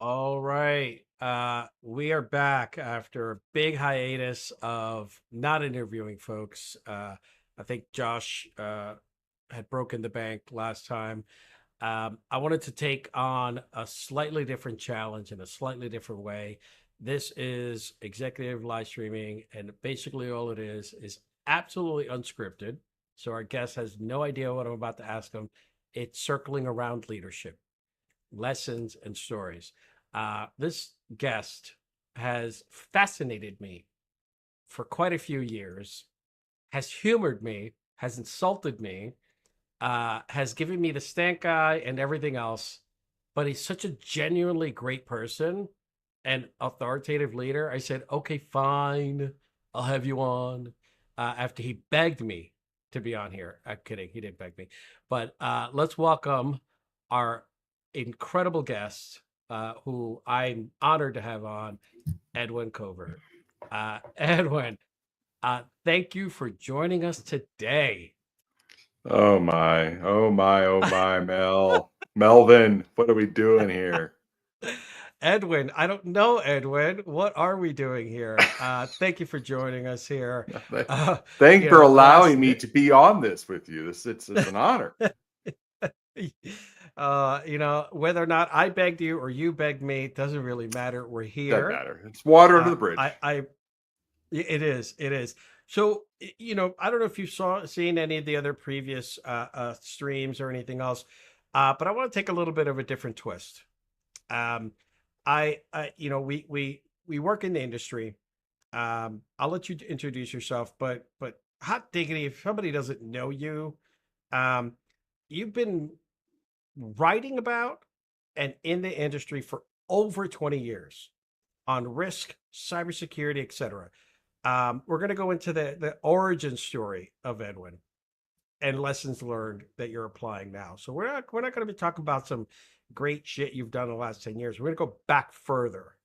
All right. We are back after a big hiatus of not interviewing folks. I think Josh had broken the bank last time. I wanted to take on a slightly different challenge in a slightly different way. This is executive live streaming, and basically all it is absolutely unscripted. So our guest has no idea what I'm about to ask him. It's circling around leadership, lessons, and stories. This guest has fascinated me for quite a few years, has humored me, has insulted me, has given me the stank eye and everything else. But he's such a genuinely great person and authoritative leader. I said, okay, fine, I'll have you on. After he begged me to be on here. I'm kidding, he didn't beg me. But let's welcome our incredible guest, who I'm honored to have on, Edwin Covert. Edwin, thank you for joining us today. Oh my, oh my, oh my, Melvin, what are we doing here? Edwin, I don't know, Edwin. What are we doing here? Thank you for joining us here. Uh, Thank you for the last, allowing me to be on this with you. It's an honor. whether or not I begged you or you begged me, it doesn't really matter. We're Doesn't here. matter. It's water under Uh, the bridge. it is, it is. So, I don't know if you seen any of the other previous streams or anything else, but I want to take a little bit of a different twist. Um, we work in the industry. I'll let you introduce yourself, but hot diggity, if somebody doesn't know you, um, you've been writing about and in the industry for over 20 years on risk, cybersecurity, etc. We're going to go into the origin story of Edwin and lessons learned that you're applying now. So we're not going to be talking about some great shit you've done in the last 10 years. We're going to go back further.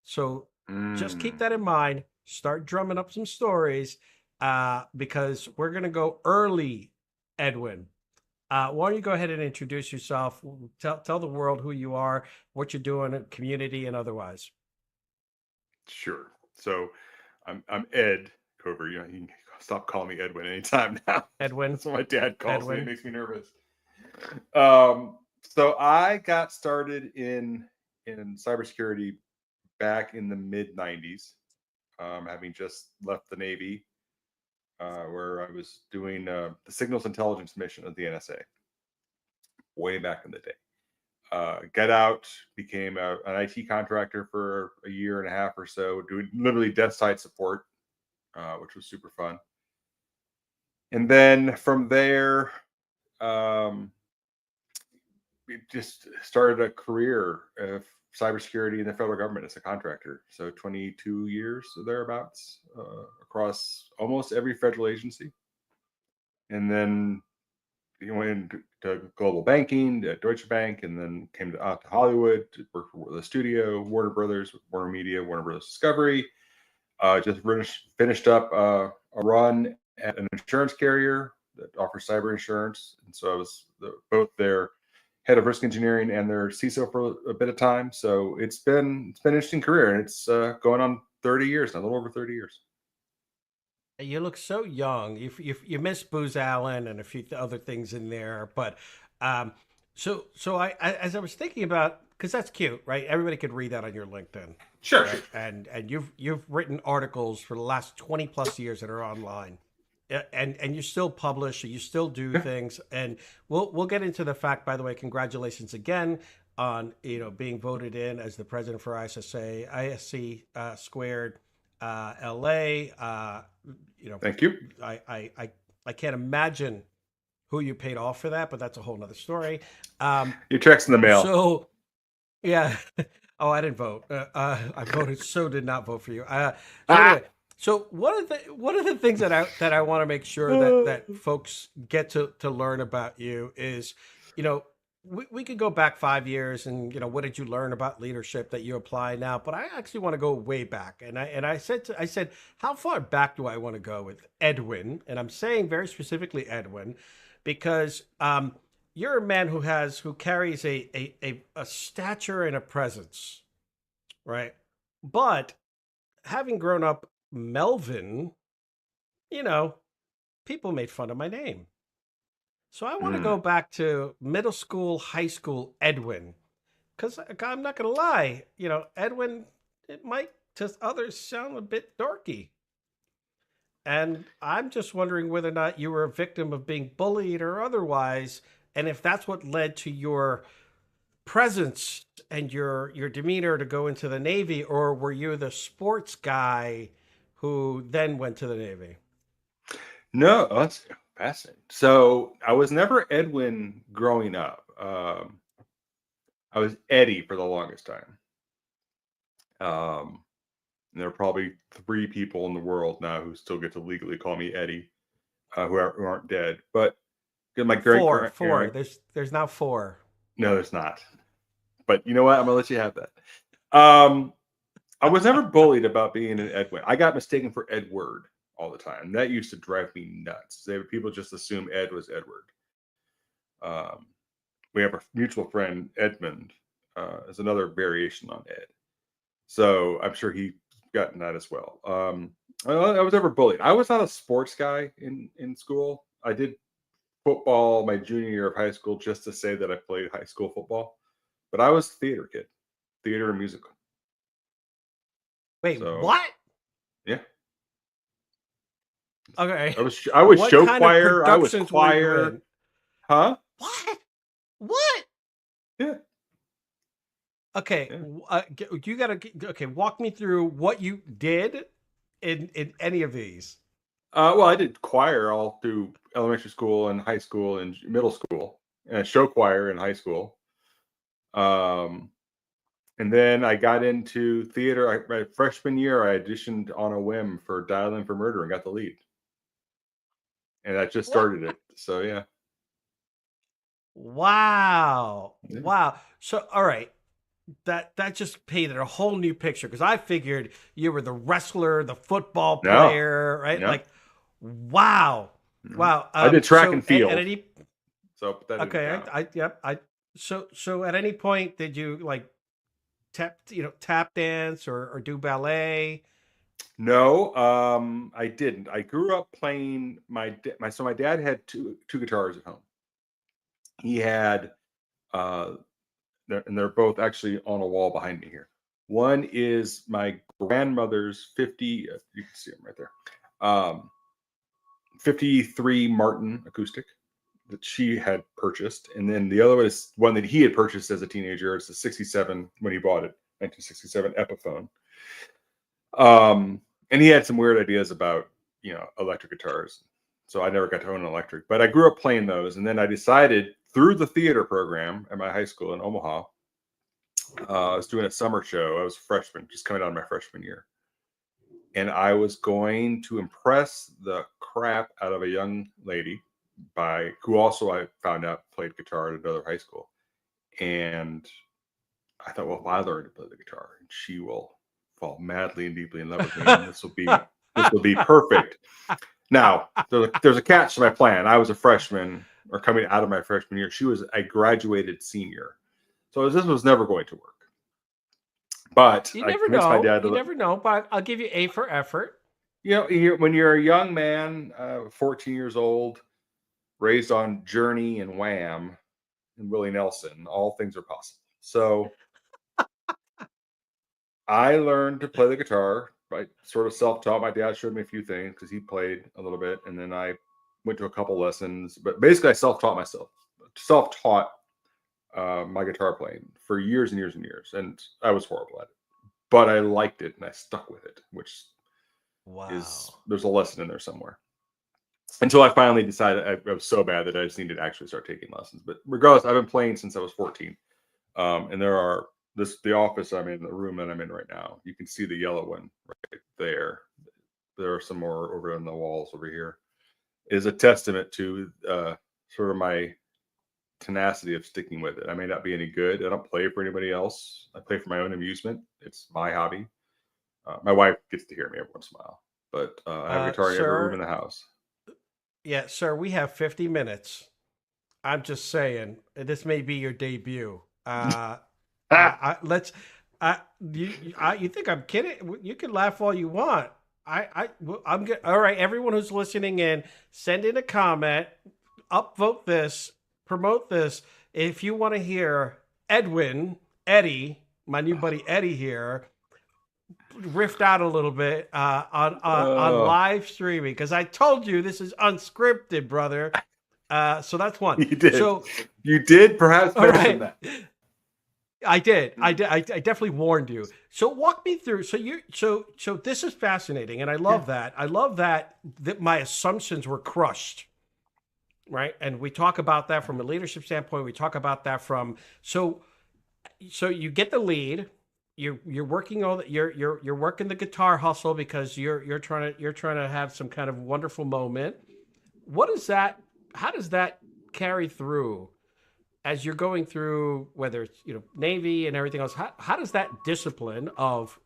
So just keep Mm, that in mind. Start drumming up some stories, because we're going to go early, Edwin. Why don't you go ahead and introduce yourself? Tell the world who you are, what you're doing in community and otherwise. sure. So I'm Ed Cover. You can stop calling me Edwin anytime now. Edwin, That's what my dad calls me. It Edwin. makes me nervous. So I got started in cybersecurity back in the mid '90s, having just left the Navy, where I was doing the signals intelligence mission of the NSA way back in the day. Get out, became an IT contractor for a year and a half or so, doing literally desk side support, which was super fun. And then from there, um, it just started a career of cybersecurity in the federal government as a contractor. So 22 years or thereabouts, across almost every federal agency. And then you went into global banking at Deutsche Bank, and then came out to Hollywood to work for the studio, Warner Brothers, Warner Media, Warner Brothers Discovery. Just finished up a run at an insurance carrier that offers cyber insurance, and so I was both their head of risk engineering and their CISO for a bit of time. So it's been an interesting career, and it's going on 30 years now, a little over 30 years. You look so young. You miss Booz Allen and a few other things in there, but um, so as I was thinking about, because that's cute, right? Everybody could read that on your LinkedIn, Sure, sure. right? And you've written articles for the last 20 plus years that are online. And you still publish, you still do Yeah. things, and we'll get into the fact. By the way, congratulations again on being voted in as the president for ISC squared, LA. You know, Thank you. I can't imagine who you paid off for that, but that's a whole nother story. Um, Your check's in the mail. so yeah. Oh, I didn't vote. I voted. So did not vote for you. So Ah! anyway, so one of the things that I want to make sure that folks get to learn about you is, you know, we could go back 5 years and what did you learn about leadership that you apply now? But I actually want to go way back, and I said how far back do I want to go with Edwin? And I'm saying very specifically Edwin, because you're a man who carries a stature and a presence, right? But having grown up Melvin, you know, people made fun of my name. So I want to go Mm. back to middle school, high school Edwin, because I'm not going to lie, Edwin, it might to others sound a bit dorky. And I'm just wondering whether or not you were a victim of being bullied or otherwise, and if that's what led to your presence and your demeanor to go into the Navy, or were you the sports guy who then went to the Navy? No, that's fascinating. So I was never Edwin growing up. I was Eddie for the longest time. And there are probably three people in the world now who still get to legally call me Eddie, who aren't dead. But my great Four, grand, four. There's now four. no, there's not. But you know what? I'm gonna let you have that. Um, I was never bullied about being an Edwin. I got mistaken for Edward all the time. That used to drive me nuts. People just assume Ed was Edward. Um, we have a mutual friend, Edmund, is another variation on Ed. So I'm sure he gotten that as well. I was never bullied. I was not a sports guy in school. I did football my junior year of high school just to say that I played high school football, but I was a theater kid, theater and musical. Wait, So what? yeah, Okay. I was What show kind of choir. I was productions were you choir. in? Huh? What? What? Yeah, Okay, yeah. you gotta okay. Walk me through what you did in any of these. Well, I did choir all through elementary school and high school and middle school, and show choir in high school. Um, And then I got into theater. My freshman year, I auditioned on a whim for Dial In for Murder and got the lead. And that just What? started it. So yeah. Wow, Yeah. wow. So, all right, that just painted a whole new picture because I figured you were the wrestler, the football No, player, right? no, Like, wow, no. wow. I did track So and at field, any so that didn't okay, count. I yep, I so at any point did you like tap dance or do ballet? No, I didn't. I grew up playing my dad had two guitars at home. He had uh and they're both actually on a wall behind me here. One is my grandmother's 50, you can see them right there. 53 Martin acoustic that she had purchased. And then the other one is one that he had purchased as a teenager. It's a 67 when he bought it, 1967 Epiphone. And he had some weird ideas about, electric guitars. So I never got to own an electric, but I grew up playing those. And then I decided through the theater program at my high school in Omaha, I was doing a summer show. I was a freshman, just coming out of my freshman year. And I was going to impress the crap out of a young lady by who also I found out played guitar at another high school. And I thought, well, if I learn to play the guitar, she will fall madly and deeply in love with me, and this will be perfect. Now, there's a catch to my plan. I was a freshman or coming out of my freshman year. She was a graduated senior, so this was never going to work. But You I never convinced my know. dad You to never know, but I'll give you A for effort. when you're a young man, 14 years old, raised on Journey and Wham and Willie Nelson, all things are possible. So I learned to play the guitar. I sort of self-taught. My dad showed me a few things because he played a little bit, and then I went to a couple lessons. But basically, I self-taught myself. Self-taught my guitar playing for years and years and years, and I was horrible at it. But I liked it, and I stuck with it, which is Wow. there's a lesson in there somewhere. Until I finally decided I was so bad that I just needed to actually start taking lessons. But regardless, I've been playing since I was 14. And there are the office I'm in, the room that I'm in right now. You can see the yellow one right there. There are some more over on the walls over here. It is a testament to sort of my tenacity of sticking with it. I may not be any good. I don't play for anybody else. I play for my own amusement. It's my hobby. My wife gets to hear me every once in a while, but I have a guitar in every room in Sir, the house. yeah, sir, we have 50 minutes. I'm just saying, this may be your debut. Ah, Let's. You think I'm kidding? You can laugh all you want. I'm good. All right, everyone who's listening in, send in a comment, upvote this, promote this. If you want to hear Eddie, my new buddy Eddie here, riffed out a little bit on oh, live streaming because I told you this is unscripted, brother. So that's one. you did. So You did perhaps all mention right, that. I did. I did. I definitely warned you. So walk me through. So this is fascinating, and I Yeah. love that. I love that my assumptions were crushed, right? And we talk about that from a leadership standpoint. We talk about that from so you get the lead. You're working all you're working the guitar hustle because you're trying to have some kind of wonderful moment. What is that? How does that carry through as you're going through whether it's Navy and everything else? How does that discipline of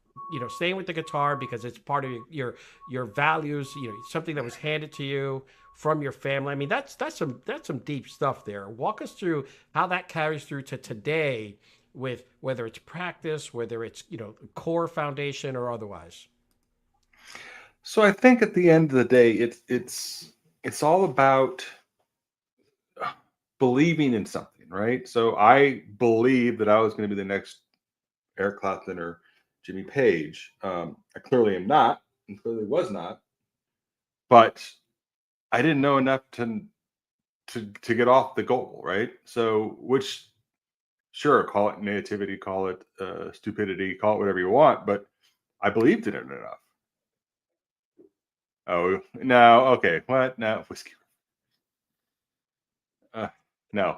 staying with the guitar because it's part of your values, something that was handed to you from your family? I mean, that's some deep stuff there. Walk us through how that carries through to today with whether it's practice, whether it's core foundation or otherwise. So I think at the end of the day, it's all about believing in something, right? So I believed that I was going to be the next Eric Clapton or Jimmy Page. I clearly am not, and clearly was not, but I didn't know enough to get off the goal, right? So, which sure, call it nativity, call it stupidity, call it whatever you want, but I believed in it enough. Oh no, okay, what? No, whiskey. Uh, no,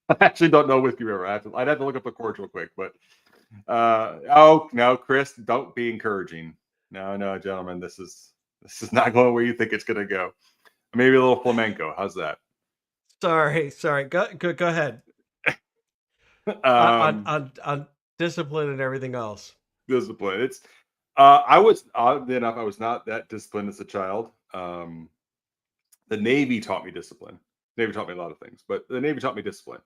I actually don't know Whiskey River. I'd have to look up the chords real quick, but oh no, Chris, don't be encouraging. No, no, gentlemen, this is not going where you think it's going to go. Maybe a little flamenco. How's that? Sorry. Go ahead. On Um, on on discipline and everything else. discipline. It's I was oddly enough, I was not that disciplined as a child. The Navy taught me discipline. Navy taught me a lot of things, but the Navy taught me discipline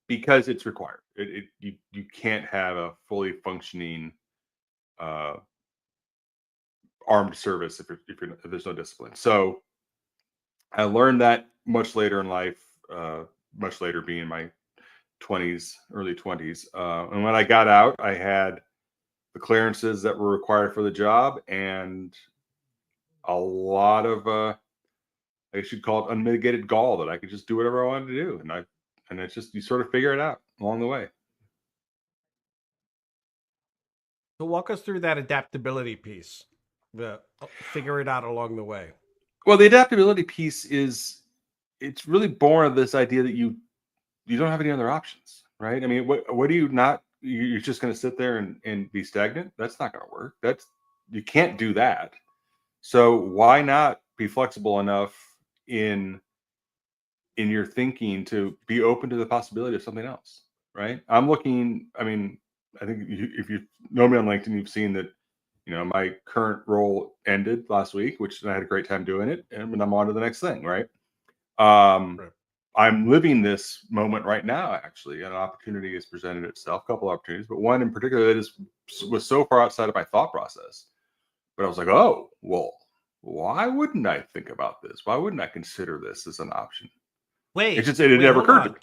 because it's required. You can't have a fully functioning uh, armed service if there's no discipline. So I learned that much later in life, much later being my 20s, early 20s. And when I got out, I had the clearances that were required for the job and a lot of, I should call it unmitigated gall that I could just do whatever I wanted to do. And it's just, you sort of figure it out along the way. So walk us through that adaptability piece. The figure it out along the way. Well, the adaptability piece it's really born of this idea that you don't have any other options, right? I mean, what do you not? You're just going to sit there and be stagnant? That's not going to work. You can't do that. So why not be flexible enough in in your thinking to be open to the possibility of something else, right? I'm looking. I mean, I think if you know me on LinkedIn, you've seen that. My current role ended last week, which I had a great time doing it, and I'm on to the next thing, right? Um, Right. I'm living this moment right now, actually. An opportunity has presented itself, a couple opportunities, but one in particular that was so far outside of my thought process. But I was like, oh, well, why wouldn't I think about this? Why wouldn't I consider this as an option? It Wait, never hold occurred to on. me.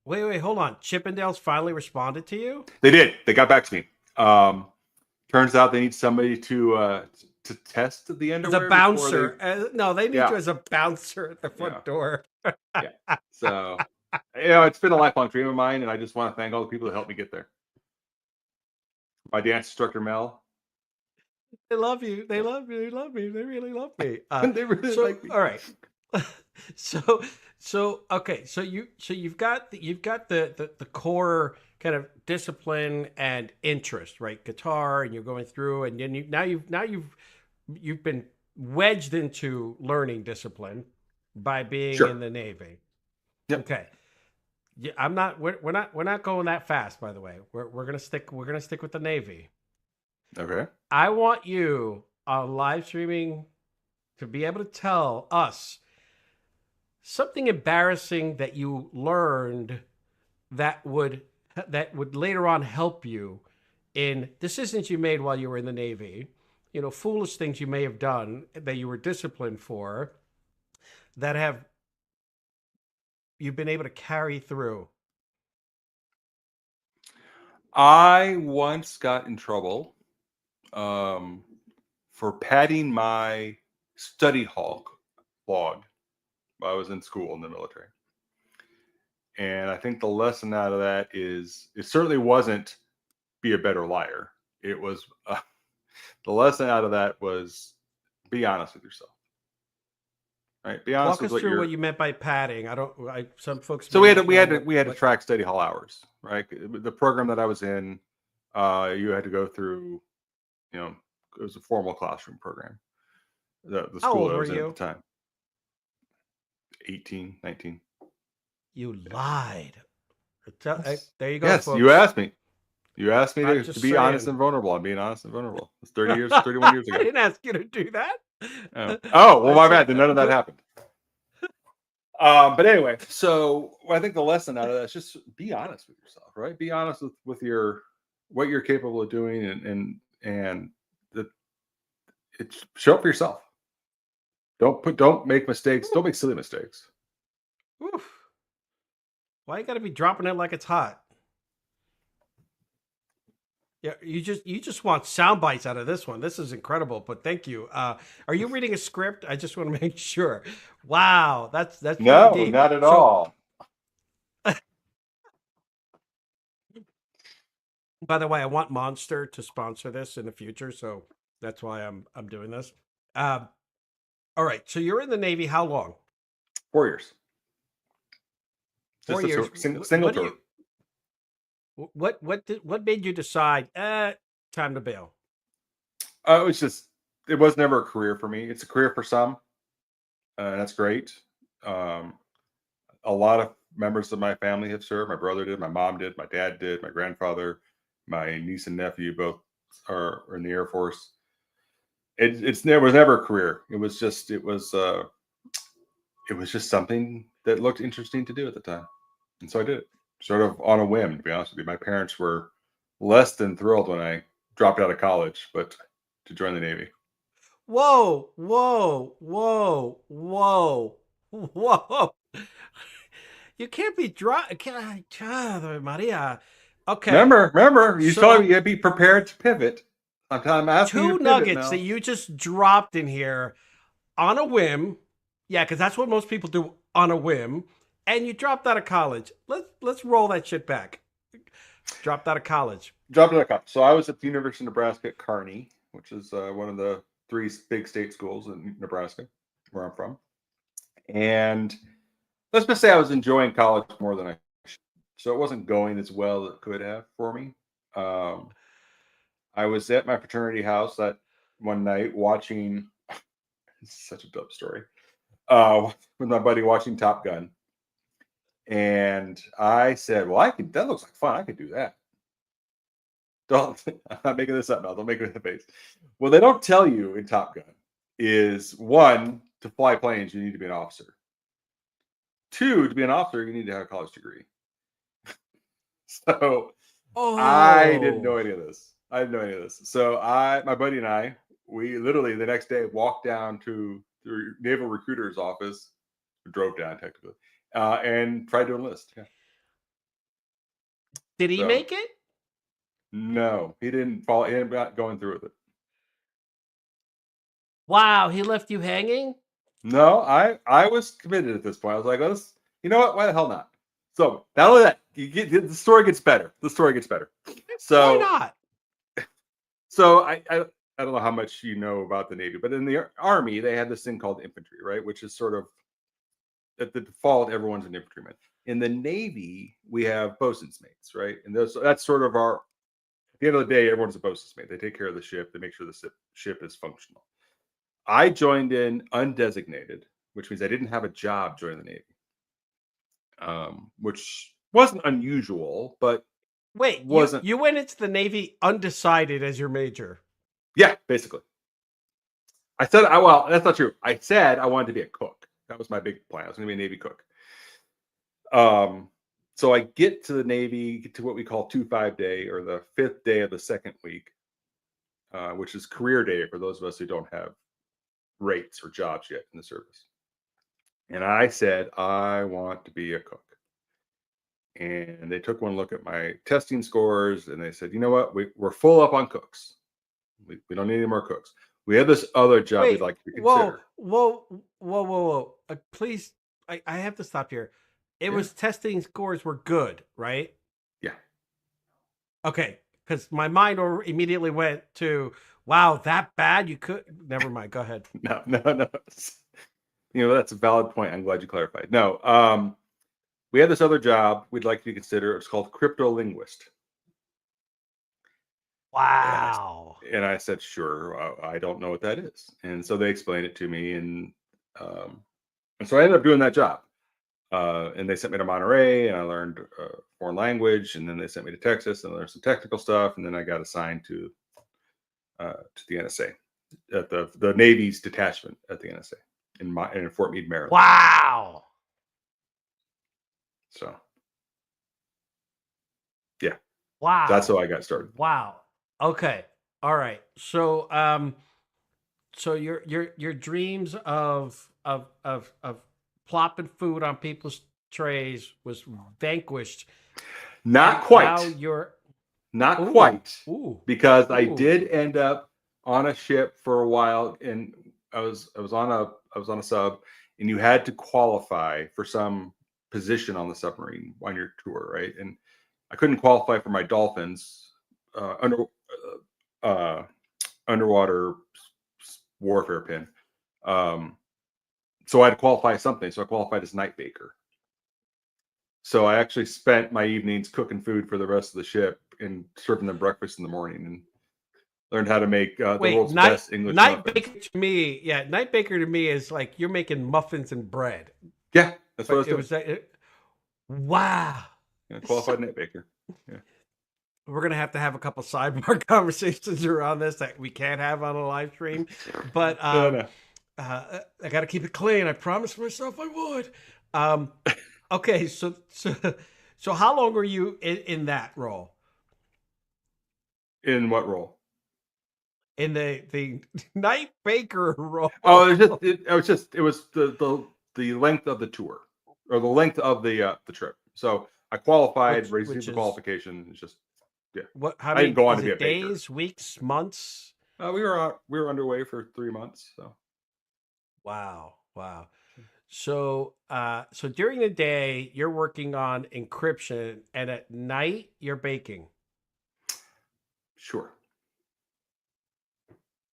Wait, hold on. Chippendales finally responded to you? They did. They got back to me. Turns out they need somebody to test the As a underwear before they. bouncer. No, they need Yeah, you as a bouncer at the yeah, front door. yeah. So it's been a lifelong dream of mine, and I just want to thank all the people that helped me get there. My dance instructor Mel. They love you. They Yeah. love you. They love me. They really love me. They really So like me. all right. so okay. So you've got the core kind of discipline and interest, right? Guitar, and you're going through, and then you've been wedged into learning discipline by being in Sure. the Navy. Yep. Okay. Yeah, I'm not. We're not going that fast. By the way, we're gonna stick with the Navy. Okay. I want you on live streaming to be able to tell us something embarrassing that you learned that would that would later on help you in decisions you made while you were in the Navy, foolish things you may have done that you were disciplined for that have you've been able to carry through. I once got in trouble for padding my study hall log while I was in school in the military. And I think the lesson out of that is it certainly wasn't be a better liar. It was the lesson out of that was be honest with yourself. Right? Be honest Walk with us what through you're. what you meant by padding. Some folks So may we had to not we know had to we had to what. track study hall hours, right? The program that I was in, you had to go through, you know, it was a formal classroom program. The How school old that I were was in at the you? time, 18, 19. You Yeah. lied. Yes. There you go, Yes. You folks. asked me. You asked me I'm to just be honest saying. and vulnerable. I'm being honest and vulnerable. It's 30 years, 31 I years ago. didn't ask you to do that. Oh, well, I my said, bad. Then none of that go. happened. But anyway, so I think the lesson out of that is just be honest with yourself, right? Be honest with your what you're capable of doing, and the it's show up for yourself. Don't make mistakes. Don't make silly mistakes. Oof. Why you got to be dropping it like it's hot? Yeah, you just want sound bites out of this one. This is incredible, but thank you. Are you reading a script? I just want to make sure. Wow, that's pretty No, deep. not at So, all. by the way, I want Monster to sponsor this in the future, so that's why I'm doing this. Um, all right, so you're in the Navy. How long? 4 years, Four just a years. single What do tour. you? What made you decide? Time to bail. It was just it was never a career for me. It's a career for some, and that's great. Um, a lot of members of my family have served. My brother did, my mom did, my dad did, my grandfather, my niece and nephew both are in the Air Force. It was never a career. It was just something that looked interesting to do at the time, and so I did it sort of on a whim. To be honest with you, my parents were less than thrilled when I dropped out of college, but to join the Navy. Whoa, whoa, whoa, whoa, whoa. You can't be dry. Maria. Okay, Remember, you told me so you'd be prepared to pivot. I'm asking you to two pivot nuggets that now. you just dropped in here on a whim. Yeah, because that's what most people do on a whim. And you dropped out of college. Let's roll that shit back. Dropped out of college. Dropped out of college. So I was at the University of Nebraska at Kearney, which is one of the three big state schools in Nebraska, where I'm from. And let's just say I was enjoying college more than I should. So it wasn't going as well as it could have for me. Um, I was at my fraternity house that one night watching. It's such a dope story. With my buddy watching Top Gun, and I said, "Well, I could. That looks like fun. I could do that." Don't. I'm not making this up now. Don't make it in the face. Well, they don't tell you in Top Gun is one to fly planes. You need to be an officer. Two, to be an officer, you need to have a college degree. So I didn't know Oh, any of this. I didn't know any of this. So my buddy and I, we literally the next day walked down to the naval recruiter's office, drove down technically, and tried to enlist. Yeah. did he So make it? no, he didn't fall. He ended up going through with it. Wow, he left you hanging? No, I was committed at this point. I was like, let's. You know what? Why the hell not? So not only that, you get the story gets better. The story gets better. Why So not? So I don't know how much you know about the Navy, but in the Army they have this thing called infantry, right? Which is sort of at the default everyone's an infantryman. In the Navy we have bosun's mates, right? And that's sort of our. At the end of the day, everyone's a bosun's mate. They take care of the ship. They make sure the ship is functional. I joined in undesignated, which means I didn't have a job joining the Navy, which wasn't unusual, but Wait, you wasn't. you went into the Navy undecided as your major. Yeah, basically. I said, well, that's not true. I said I wanted to be a cook. That was my big plan. I was going to be a Navy cook. So I get to the Navy, get to what we call 2-5 day, or the 5th day of the 2nd week, which is career day for those of us who don't have rates or jobs yet in the service. And I said, I want to be a cook. And they took one look at my testing scores and they said, you know what? We're full up on cooks. We don't need any more cooks. We have this other job we'd Wait, like you to whoa, consider. whoa, whoa, whoa, whoa. Please, I have to stop here. It Yeah. was testing scores were good, right? Yeah. Okay, because my mind immediately went to, wow, that bad? You could. Never mind. Go ahead. No, no, no. That's a valid point. I'm glad you clarified. No, we had this other job we'd like you to consider. It's called crypto linguist. And I Wow. and I said, sure. I don't know what that is. And so they explained it to me, um, and so I ended up doing that job. And they sent me to Monterey, and I learned foreign language. And then they sent me to Texas, and I learned some technical stuff. And then I got assigned to the NSA, at the Navy's detachment at the NSA in Fort Meade, Maryland. Wow. So yeah, that's how Wow. I got started. Wow. Okay. All right. So your dreams of plopping food on people's trays was vanquished, Not and now quite. you're Not ooh quite, ooh because I ooh. did end up on a ship for a while, and I was on a sub, and you had to qualify for some position on the submarine on your tour, right? And I couldn't qualify for my dolphins, uh, underwater warfare pin. Um, so I had to qualify something. So I qualified as night baker. So I actually spent my evenings cooking food for the rest of the ship and serving them breakfast in the morning, and learned how to make the Wait, world's best English night muffins. baker to me, yeah, night baker to me is like you're making muffins and bread, Yeah, that's what I but was it doing. was that. Wow. Yeah, So qualified night baker. Yeah. we're gonna have to have a couple sidebar conversations around this that we can't have on a live stream, but No, no. I got to keep it clean. I promised myself I would. Um, okay, so how long were you in that role? In what role? In the night baker Oh, role, it was the length of the tour, or the length of the trip. So I qualified, received which the is qualification. It's just, yeah, what? How I didn't many go on to is be a it? baker. Days, weeks, months? We were underway for 3 months. So Wow, wow. So during the day you're working on encryption, and at night you're baking. sure.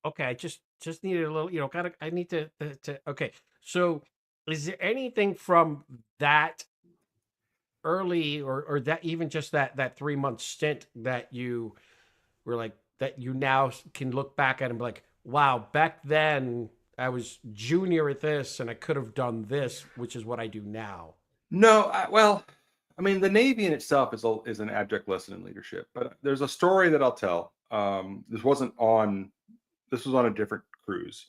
Okay, I just needed a little, gotta I need to okay. So is there anything from that early, or that even just that 3 month stint that you were like that you now can look back at and be like, wow, back then I was junior at this and I could have done this, which is what I do now. No, well, I mean, the Navy in itself is an abject lesson in leadership. But there's a story that I'll tell. This was on a different cruise.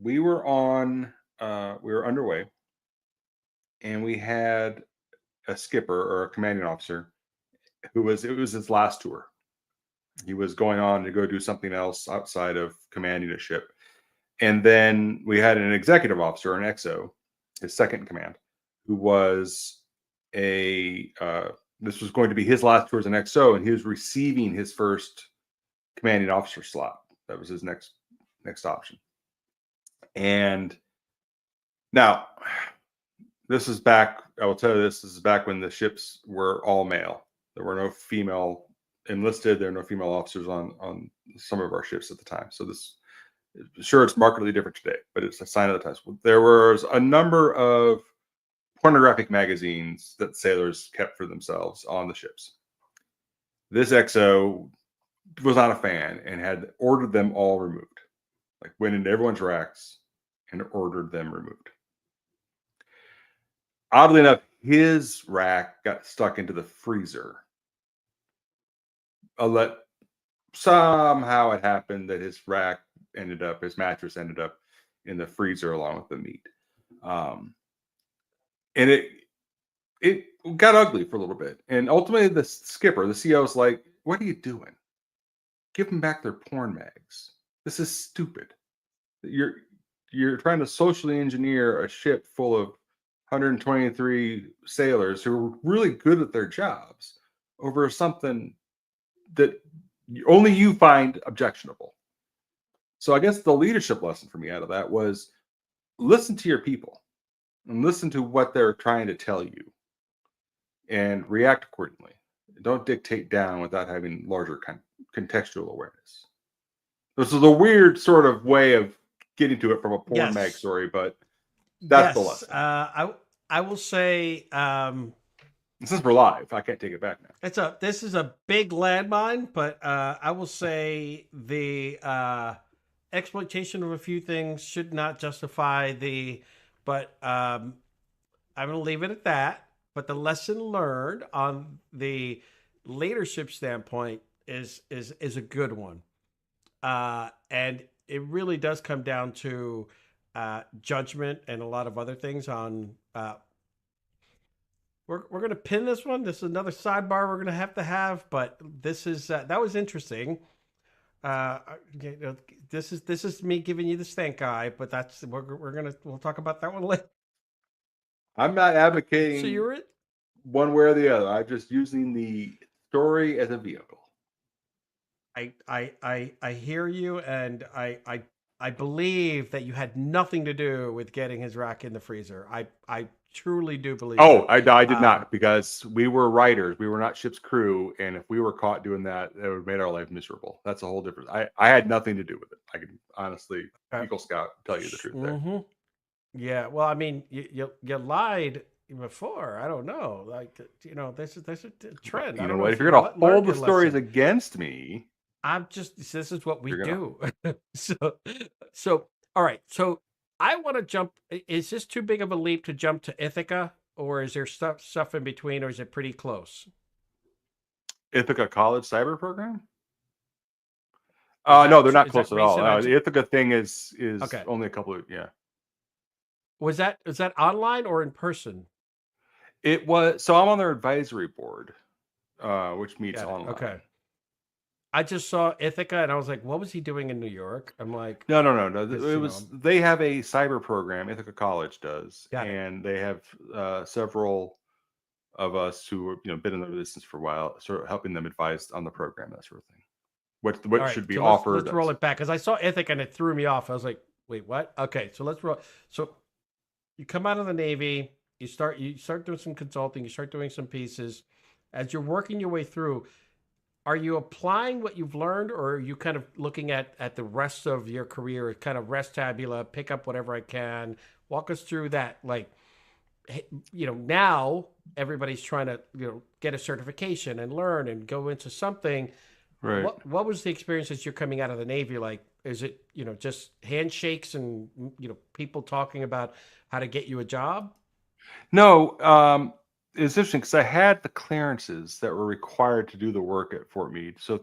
We were underway, and we had a skipper, or a commanding officer, it was his last tour. He was going on to go do something else outside of commanding a ship. And then we had an executive officer, an XO, his second in command, who was this was going to be his last tour as an XO, and he was receiving his first commanding officer slot. That was his next option. And now, this is back. I will tell you this. This is back when the ships were all male. There were no female enlisted. There were no female officers on some of our ships at the time. So sure, it's markedly different today, but it's a sign of the times. There was a number of pornographic magazines that sailors kept for themselves on the ships. This XO was not a fan and had ordered them all removed. Like, went into everyone's racks and ordered them removed. Oddly enough, his rack got stuck into the freezer. Somehow it happened that his mattress ended up in the freezer along with the meat. Um, and it got ugly for a little bit. And ultimately, the skipper, the CEO, is like, "What are you doing? Give them back their porn mags. This is stupid. You're you're trying to socially engineer a ship full of 123 sailors who are really good at their jobs over something that only you find objectionable." So I guess the leadership lesson for me out of that was listen to your people and listen to what they're trying to tell you and react accordingly. Don't dictate down without having larger contextual awareness. This is a weird sort of way of getting to it from a porn mag Yes. story, but that's the Yes. lesson. I will say Since we're live, I can't take it back now. this is a big landmine, but I will say the exploitation of a few things should not justify the. But I'm going to leave it at that. But the lesson learned on the leadership standpoint is a good one, and it really does come down to judgment and a lot of other things. On we're going to pin this one. This is another sidebar we're going to have, but this is that was interesting. Uh, you know, this is me giving you the stank eye, but we'll talk about that one later. I'm not So advocating you're one way or the other. I'm just using the story as a vehicle. I hear you, and I believe that you had nothing to do with getting his rack in the freezer. I truly do believe Oh, that. I did Um, not because we were writers. We were not ship's crew, and if we were caught doing that, it would have made our life miserable. That's a whole different. I had nothing to do with it. I can honestly, uh, Eagle Scout, tell you the truth there. mm-hmm. Yeah. Well, I mean, you lied before. I don't know. Like this is a But trend. I you know don't know what? if If you're you've gonna hold learned the your stories lesson. against me, I'm just this is what we you're gonna. do. so so all right. So I want to jump. Is this too big of a leap to jump to Ithaca, or is there stuff in between, or is it pretty close? Ithaca College Cyber Program? Is No, that they're not is that close at all. recent? The Ithaca thing is Okay. only a couple of yeah. Was that online or in person? It was so I'm on their advisory board, which meets Got it. Okay. online. I just saw Ithaca and I was like, what was he doing in New York? I'm like, No, no, no, no. because It was they have a cyber program. Ithaca College does, got it. and they have several of us who have been in the business for a while, sort of helping them advise on the program, that sort of thing. All What right. should be So let's offered? let's roll it back because I saw Ithaca and it threw me off. I was like, wait, what? Okay. So let's roll. So you come out of the Navy, you start doing some consulting, you start doing some pieces. As you're working your way through, are you applying what you've learned, or are you kind of looking at the rest of your career, kind of rest tabula, pick up whatever I can? Walk us through that. Like, now everybody's trying to get a certification and learn and go into something. Right. What was the experience as you're coming out of the Navy like? Is it just handshakes and people talking about how to get you a job? No, it's interesting because I had the clearances that were required to do the work at Fort Meade, so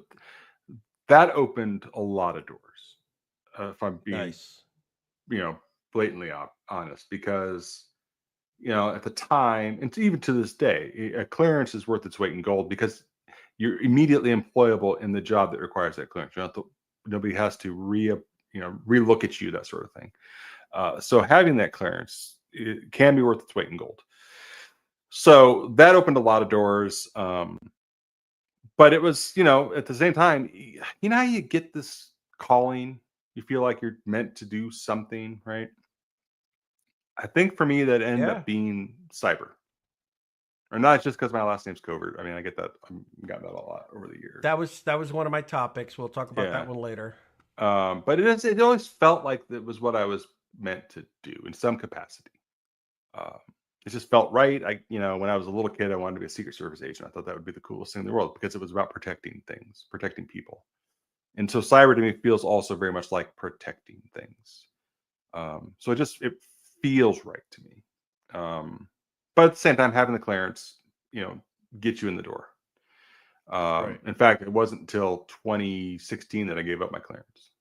that opened a lot of doors. If I'm being, Nice. you know, blatantly honest, because at the time, and even to this day, a clearance is worth its weight in gold because you're immediately employable in the job that requires that clearance. Nobody has to relook at you, that sort of thing. So having that clearance, it can be worth its weight in gold. So that opened a lot of doors. But it was, at the same time, how you get this calling, you feel like you're meant to do something, right? I think for me that ended Yeah. up being cyber. Or not just because my last name's Covert. I mean, I get that. I've gotten that a lot over the years. That was one of my topics. We'll talk about that Yeah. one later. But it always felt like it was what I was meant to do in some capacity. Um, it just felt right. When I was a little kid, I wanted to be a Secret Service agent. I thought that would be the coolest thing in the world because it was about protecting things, protecting people. And so cyber to me feels also very much like protecting things. So it feels right to me. But at the same time, having the clearance, gets you in the door. Right. In fact, it wasn't until 2016 that I gave up my clearance.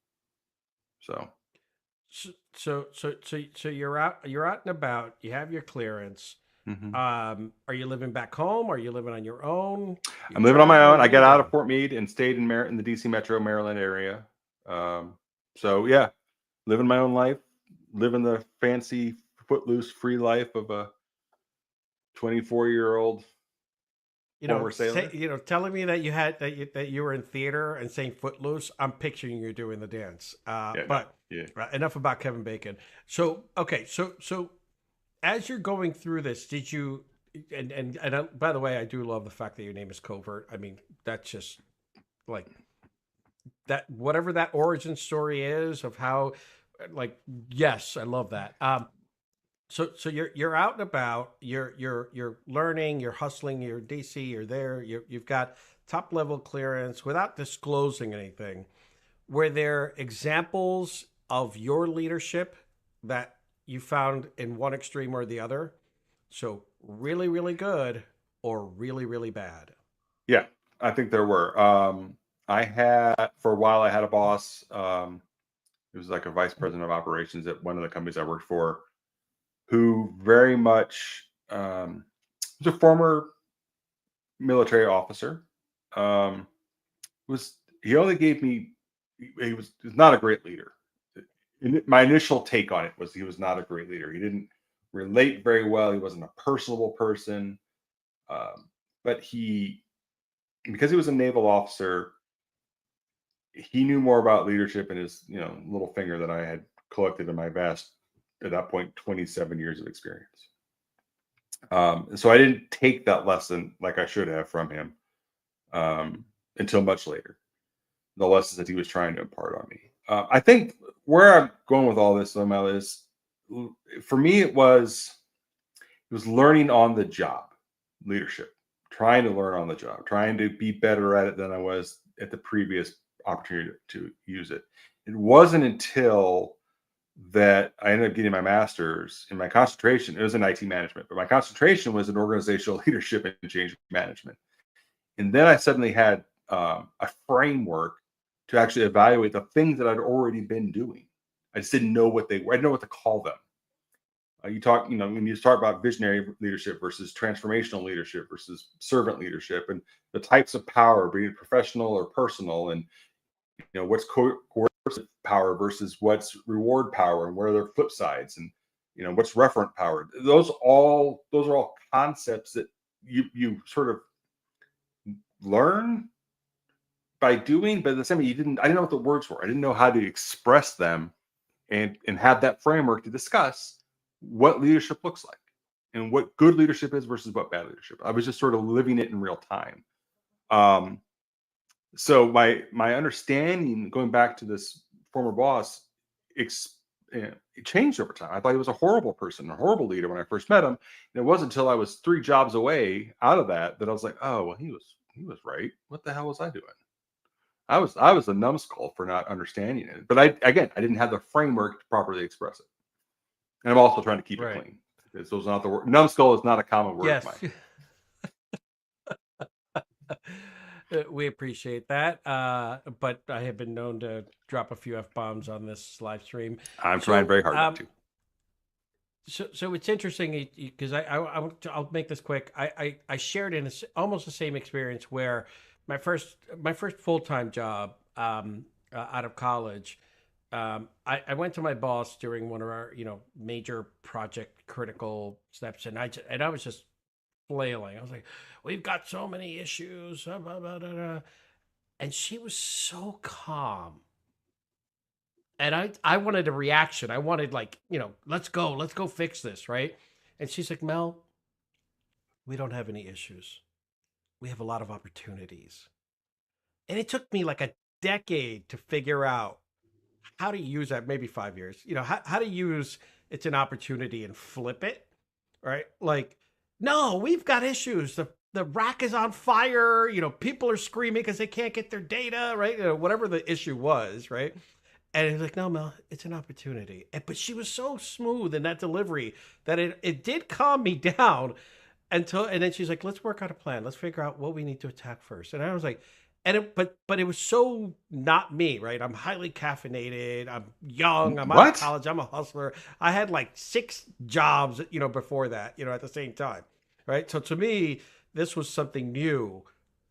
So So you're out and about. You have your clearance. Hmm. Are you living back home? Are you living on your own? You I'm living on my own. traveling? I What are you got out of doing? Fort Meade and stayed in the DC Metro Maryland area. Um, so yeah, living my own life, living the fancy, footloose, free life of a 24-year-old former sailor. Telling me that you were in theater and saying Footloose. I'm picturing you doing the dance. Yeah, no, But yeah. enough about Kevin Bacon. So okay, so as you're going through this, did you? And by the way, I do love the fact that your name is Covert. I mean, that's just like that. Whatever that origin story is of how, like, yes, I love that. So you're out and about. You're learning. You're hustling. You're in DC. You're there. You've got top level clearance without disclosing anything. Were there examples of your leadership that you found in one extreme or the other? So really, really good or really, really bad. Yeah, I think there were. I had for a while. I had a boss. He was like a vice president of operations at one of the companies I worked for, who very much was a former military officer. Um, was he only gave me he was not a great leader. My initial take on it was he was not a great leader. He didn't relate very well. He wasn't a personable person. Um, but he because he was a naval officer, he knew more about leadership in his little finger than I had collected in my vast at that point 27 years of experience. And so I didn't take that lesson like I should have from him until much later. The lessons that he was trying to impart on me. I think where I'm going with all this, Mel, is for me it was learning on the job leadership, trying to learn on the job, trying to be better at it than I was at the previous opportunity to use it. It wasn't until that I ended up getting my master's in my concentration. It was in IT management, but my concentration was in organizational leadership and change management. And then I suddenly had a framework to actually evaluate the things that I'd already been doing. I just didn't know what they were. I didn't know what to call them. When you talk about visionary leadership versus transformational leadership versus servant leadership, and the types of power, be it professional or personal, and what's coercive power versus what's reward power, and where are their flip sides, and what's referent power. Those are all concepts that you sort of learn by doing, but at the same time, I didn't know what the words were. I didn't know how to express them and have that framework to discuss what leadership looks like and what good leadership is versus what bad leadership. I was just sort of living it in real time. Um, so my understanding, going back to this former boss, it changed over time. I thought he was a horrible person, a horrible leader when I first met him. And it wasn't until I was 3 jobs away out of that I was like, oh well, he was right. What the hell was I doing? I was a numbskull for not understanding it. But I didn't have the framework to properly express it. And I'm also trying to keep it Right. clean because those are not the word. Numbskull is not a common word of Yes. mine. We appreciate that. But I have been known to drop a few F bombs on this live stream. I'm trying So, very hard not to. so it's interesting because I'll make this quick. I shared in almost the same experience where my first full time job out of college. I went to my boss during one of our major project critical steps, and I was just flailing. I was like, "We've got so many issues," blah, blah, blah, blah, blah. And she was so calm. And I wanted a reaction. I wanted, like, let's go fix this, right? And she's like, Mel, we don't have any issues. We have a lot of opportunities. And it took me like a decade to figure out how to use that, maybe 5 years, how to use it's an opportunity and flip it, right? Like, no, we've got issues. The rack is on fire. People are screaming because they can't get their data, right? Whatever the issue was, right? And he's like, no, Mel, it's an opportunity. But she was so smooth in that delivery that it did calm me down and then she's like, let's work out a plan. Let's figure out what we need to attack first. And I was like, and but it was so not me, right? I'm highly caffeinated, I'm young, I'm out of What? college, I'm a hustler. I had like 6 jobs, before that, at the same time, right? So to me, this was something new.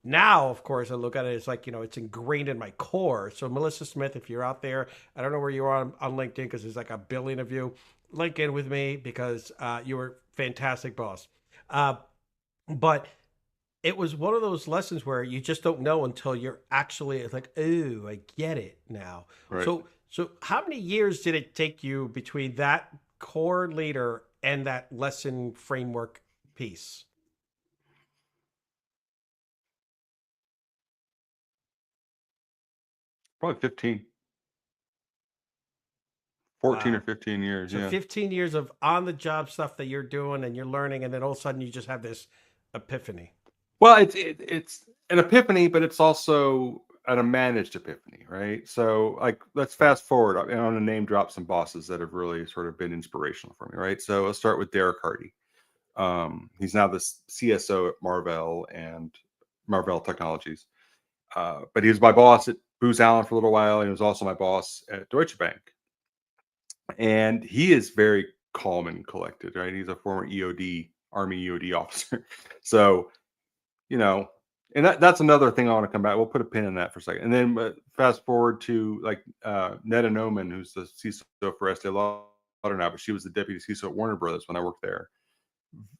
Now, of course, I look at it as like, it's ingrained in my core. So Melissa Smith, if you're out there, I don't know where you are on LinkedIn, because there's like a billion of you. Link in with me, because you were fantastic, boss. uh, but it was one of those lessons where you just don't know until you're actually, it's like, oh, I get it now. Right. So how many years did it take you between that core leader and that lesson framework piece? Probably 15, 14 or Wow. 15 years. So Yeah. 15 years of on the job stuff that you're doing and you're learning, and then all of a sudden you just have this epiphany. Well, it's an epiphany, but it's also a managed epiphany, right? So, like, let's fast forward. I want to name drop some bosses that have really sort of been inspirational for me, right? So, let's start with Derek Hardy. He's now the CSO at Marvell and Marvell Technologies. But he was my boss at Booz Allen for a little while, and he was also my boss at Deutsche Bank. And he is very calm and collected, right? He's a former EOD, Army EOD officer. So, you know, and that's another thing I want to come back. We'll put a pin in that for a second. And then fast forward to like Netta Noman, who's the CISO for Estee Lauder now, but she was the deputy CISO at Warner Brothers when I worked there.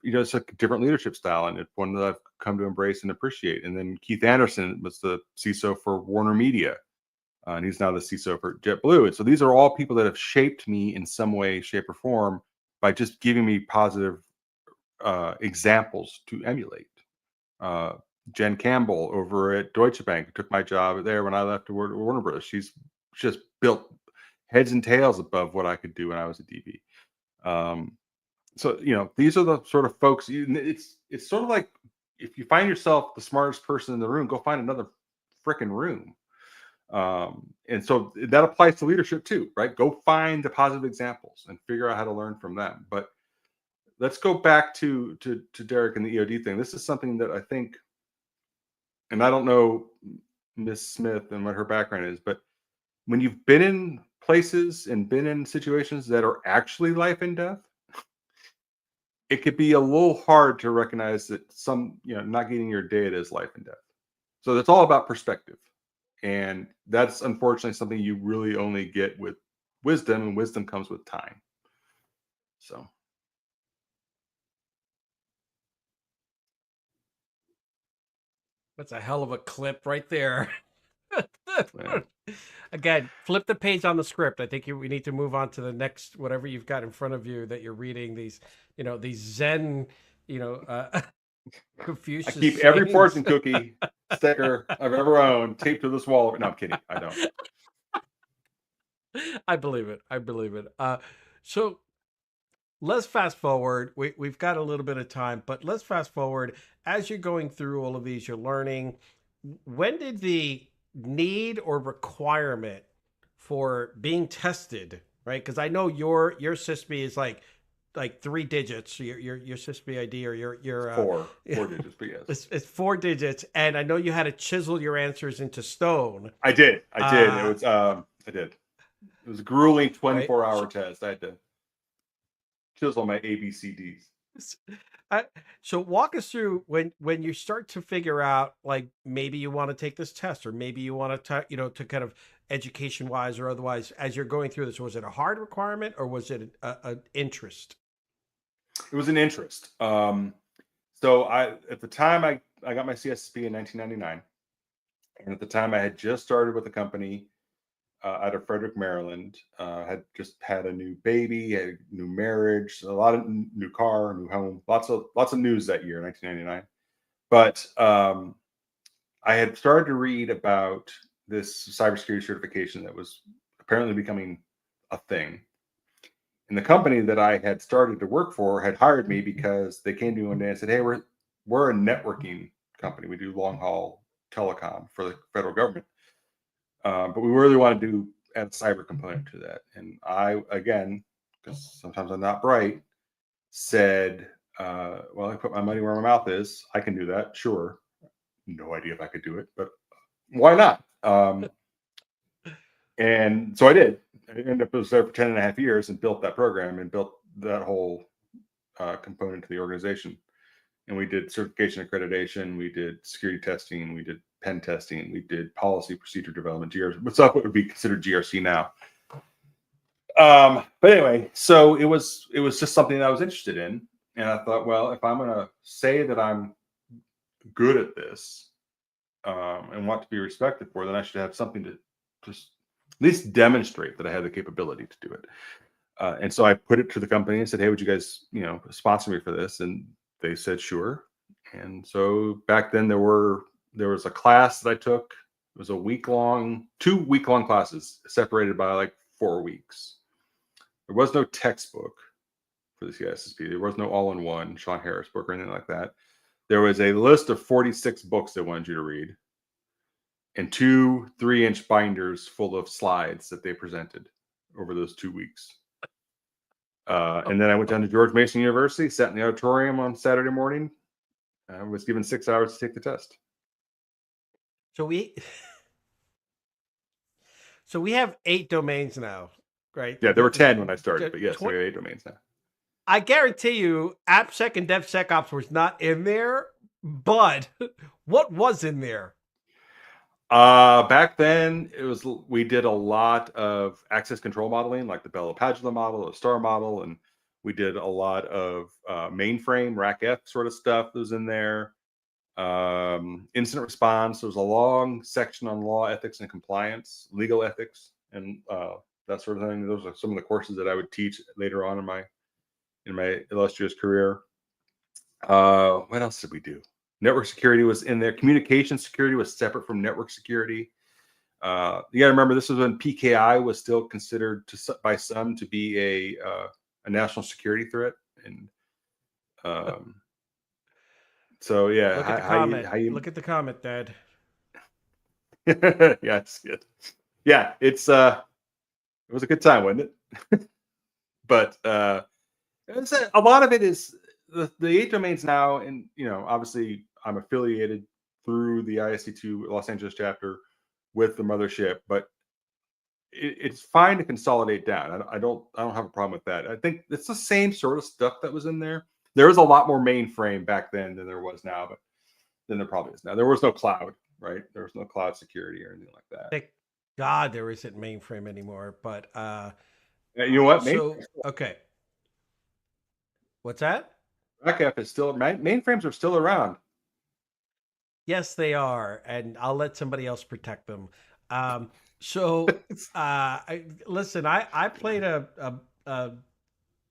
It's a different leadership style, and it's one that I've come to embrace and appreciate. And then Keith Anderson was the CISO for Warner Media, and he's now the CISO for JetBlue. And so these are all people that have shaped me in some way, shape, or form by just giving me positive examples to emulate. Uh, Jen Campbell over at Deutsche Bank took my job there when I left to work at Warner Brothers. She's just built heads and tails above what I could do when I was a DB. Um, so these are the sort of folks. It's sort of like if you find yourself the smartest person in the room, go find another freaking room. And so that applies to leadership too, right? Go find the positive examples and figure out how to learn from them. But let's go back to Derek and the EOD thing. This is something that I think, and I don't know Miss Smith and what her background is, but when you've been in places and been in situations that are actually life and death, it could be a little hard to recognize that not getting your data is life and death. So it's all about perspective. And that's unfortunately something you really only get with wisdom, and wisdom comes with time. So That's a hell of a clip right there. yeah. Again, flip the page on the script. I think we need to move on to the next, whatever you've got in front of you that you're reading, these Zen, you know, uh, I Confucius keep every sayings. fortune cookie sticker I've ever owned taped to this wall. No, I'm kidding. I don't. I believe it. I believe it. So let's fast forward. We've got a little bit of time, but let's fast forward. As you're going through all of these, you're learning. When did the need or requirement for being tested, right? Because I know your SysBee is like 3 digits. Your SysBee ID, or your Four digits, but yes. it's 4 digits, and I know you had to chisel your answers into stone. I did. I did. It Uh, was I did. It was a grueling right. 24-hour test. I had to chisel my ABCDs. I, so walk us through when you start to figure out, like, maybe you want to take this test, or maybe you want to to kind of education wise or otherwise, as you're going through this. Was it a hard requirement, or was it an interest? It was an interest. So at the time I got my CSP in 1999, and at the time I had just started with a company out of Frederick, Maryland. Had just had a new baby, had a new marriage, a lot of new car, new home, lots of news that year, 1999. But I had started to read about this cybersecurity certification that was apparently becoming a thing. And the company that I had started to work for had hired me because they came to me one day and said, "Hey, we're a networking company. We do long haul telecom for the federal government, but we really want to add a cyber component to that." And I, again, because sometimes I'm not bright, said, "Well, I put my money where my mouth is. I can do that. Sure." No idea if I could do it, but why not? And so I did. I ended up was there for 10 and a half years and built that program and built that whole component to the organization. And we did certification accreditation, we did security testing, we did pen testing, we did policy procedure development, GRC, what's up what would be considered GRC now. But anyway, so it was just something that I was interested in. And I thought, well, if I'm gonna say that I'm good at this and want to be respected for, then I should have something to just at least demonstrate that I have the capability to do it. And so I put it to the company and said, "Hey, would you guys, sponsor me for this?" And they said, "Sure." And so back then there was a class that I took. It was a week long, 2 week long classes separated by like 4 weeks. There was no textbook for the CISSP. There was no all-in-one Sean Harris book or anything like that. There was a list of 46 books they wanted you to read, and 2 3-inch binders full of slides that they presented over those 2 weeks. And then I went down to George Mason University, sat in the auditorium on Saturday morning. I was given 6 hours to take the test. So we so we have 8 domains now, right? Yeah, there were 10 when I started, but yes, we Tw- have 8 domains now. I guarantee you, AppSec and DevSecOps was not in there, but what was in there? Back then, we did a lot of access control modeling, like the Bella-Padula model, the STAR model, and we did a lot of mainframe RACF sort of stuff that was in there. Incident response. There was a long section on law, ethics, and compliance, legal ethics, and that sort of thing. Those are some of the courses that I would teach later on in my illustrious career. What else did we do? Network security was in there. Communication security was separate from network security. You got to remember, this was when PKI was still considered by some to be a national security threat, and so yeah, Look at the comment. Look at the comment, Dad. yeah, it's good. Yeah, it was a good time, wasn't it? But a lot of it is the 8 domains now, and obviously I'm affiliated through the ISC2 Los Angeles chapter with the mothership, but it's fine to consolidate down. I don't have a problem with that. I think it's the same sort of stuff that was in there. There was a lot more mainframe back then than there was now, but than there probably is now. There was no cloud, right? There was no cloud security or anything like that. Thank God there isn't mainframe anymore. But You know what? so okay, what's that? RACF is still mainframes are still around. Yes, they are, and I'll let somebody else protect them. So, listen, I played a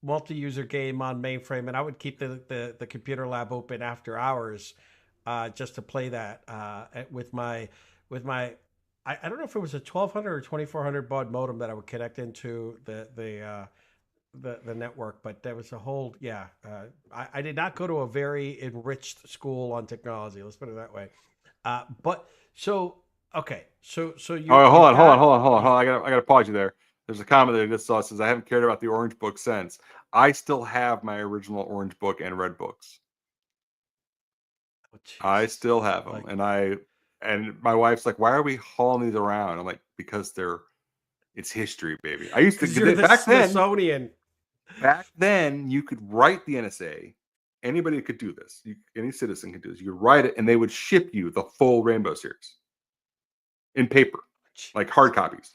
multi-user game on mainframe, and I would keep the computer lab open after hours, just to play that with my. I don't know if it was a 1200 or 2400 baud modem that I would connect into the network, but there was a whole yeah. I did not go to a very enriched school on technology. Let's put it that way. But so okay, so Oh, hold you've on, hold on, got hold on, hold on, you've hold on. I gotta pause you there. There's a comment that I just saw. It says I haven't cared about the orange book since. I still have my original orange book and red books. oh, I Jesus, still have them, like and my wife's like, "Why are we hauling these around?" I'm like, "Because it's history, baby." I used to because you're the back then. Smithsonian. Back then, you could write the NSA. Anybody could do this. Any citizen could do this. You could write it, and they would ship you the full Rainbow series in paper, like hard Jesus. copies.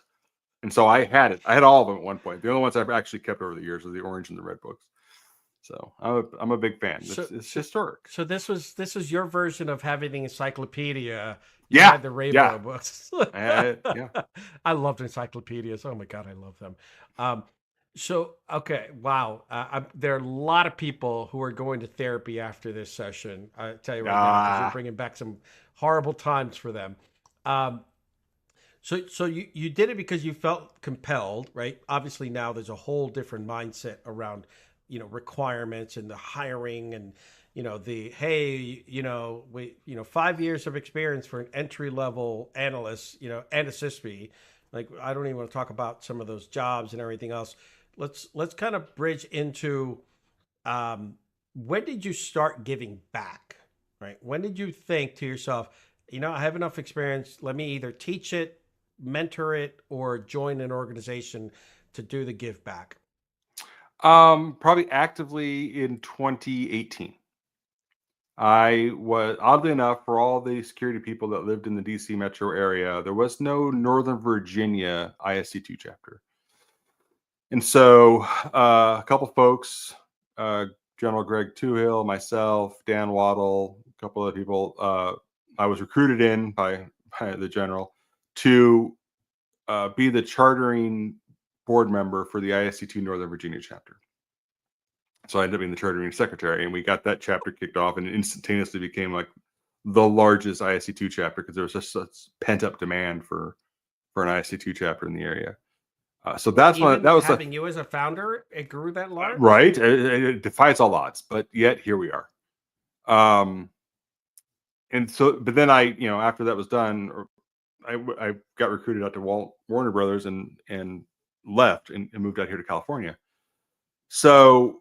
And so I had it. I had all of them at one point. The only ones I've actually kept over the years are the orange and the red books. So I'm a big fan. So It's so historic. so this was your version of having the encyclopedia. You Yeah, had the yeah, rainbow books. yeah. I loved encyclopedias. Oh my god, I love them. Um, so okay, wow. There are a lot of people who are going to therapy after this session. I tell you right now, because you're Ah, bringing back some horrible times for them. Um, so you did it because you felt compelled, right? Obviously now there's a whole different mindset around, requirements and the hiring and, the, hey, we, 5 years of experience for an entry level analyst, and assist me. Like, I don't even want to talk about some of those jobs and everything else. Let's kind of bridge into, when did you start giving back, right? When did you think to yourself, I have enough experience. Let me either teach it, mentor it, or join an organization to do the give back. Probably actively in 2018. I was oddly enough for all the security people that lived in the DC metro area, there was no Northern Virginia ISC2 chapter. And so a couple folks, uh, General Greg Toohill, myself, Dan Waddle, a couple of people, I was recruited in by the general to be the chartering board member for the ISC2 Northern Virginia chapter. So I ended up being the chartering secretary, and we got that chapter kicked off, and it instantaneously became like the largest ISC2 chapter because there was just such pent up demand for an ISC2 chapter in the area. So Well, that's when even that was like having you as a founder, it grew that large. right. It defies all odds, but yet here we are. Um, and so, but then after that was done, I got recruited out to Warner Brothers and left and moved out here to California. So,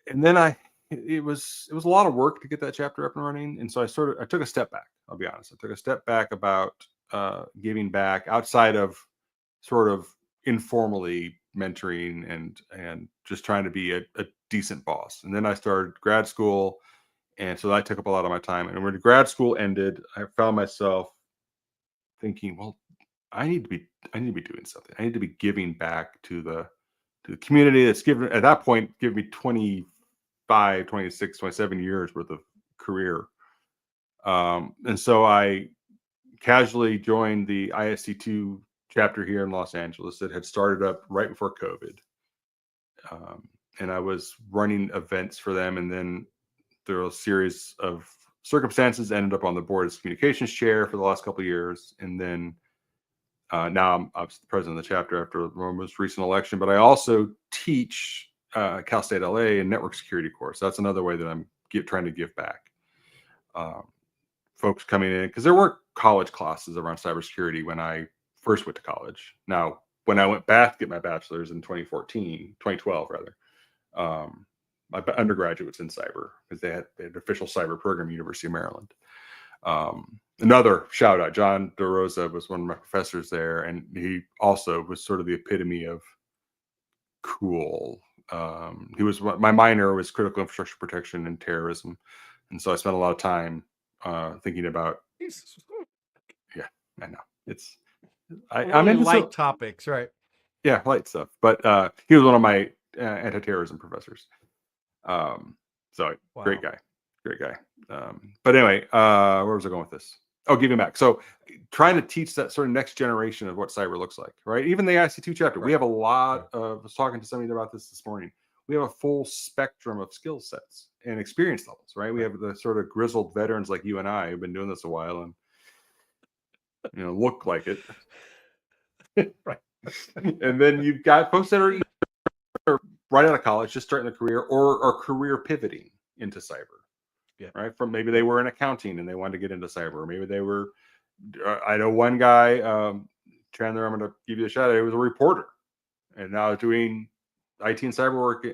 and then it was a lot of work to get that chapter up and running, and so I took a step back. I'll be honest, I took a step back about giving back outside of sort of informally mentoring and just trying to be a decent boss. And then I started grad school, and so that took up a lot of my time. And when grad school ended, I found myself thinking, well, I need to be doing something. I need to be giving back to the community that's given at that point give me 25, 26, 27 years worth of career. And so I casually joined the ISC2 chapter here in Los Angeles that had started up right before COVID. And I was running events for them. And then through a series of circumstances, ended up on the board as communications chair for the last couple of years. And then now I'm obviously the president of the chapter after the most recent election, but I also teach Cal State LA and network security course. That's another way that I'm trying to give back. Um, Folks coming in because there weren't college classes around cybersecurity when I first went to college. Now, when I went back to get my bachelor's in 2012 rather, my undergraduate was in cyber because they had an official cyber program, University of Maryland. Another shout out, John DeRosa was one of my professors there, and he also was sort of the epitome of cool. He was my minor was critical infrastructure protection and terrorism, and so I spent a lot of time thinking about. Jesus. Yeah, I know it's I'm Really into light so topics, right? yeah light stuff, but he was one of my anti-terrorism professors. Um, so great Wow. guy, great guy. But anyway, where was I going with this? Oh, giving back. So trying to teach that sort of next generation of what cyber looks like, right? Even the IC2 chapter, we Right. have a Yeah. lot of, I was talking to somebody about this morning. We have a full spectrum of skill sets and experience levels, right? We Right. have the sort of grizzled veterans like you and I who've been doing this a while and, look like it. Right. And then you've got folks that are right out of college, just starting their career or are career pivoting into cyber, Yeah. right? From maybe they Yeah. were in accounting and they wanted to get into cyber. Or maybe they were, I know one guy, Chandler, I'm going to give you a shout out. He was a reporter and now doing IT and cyber work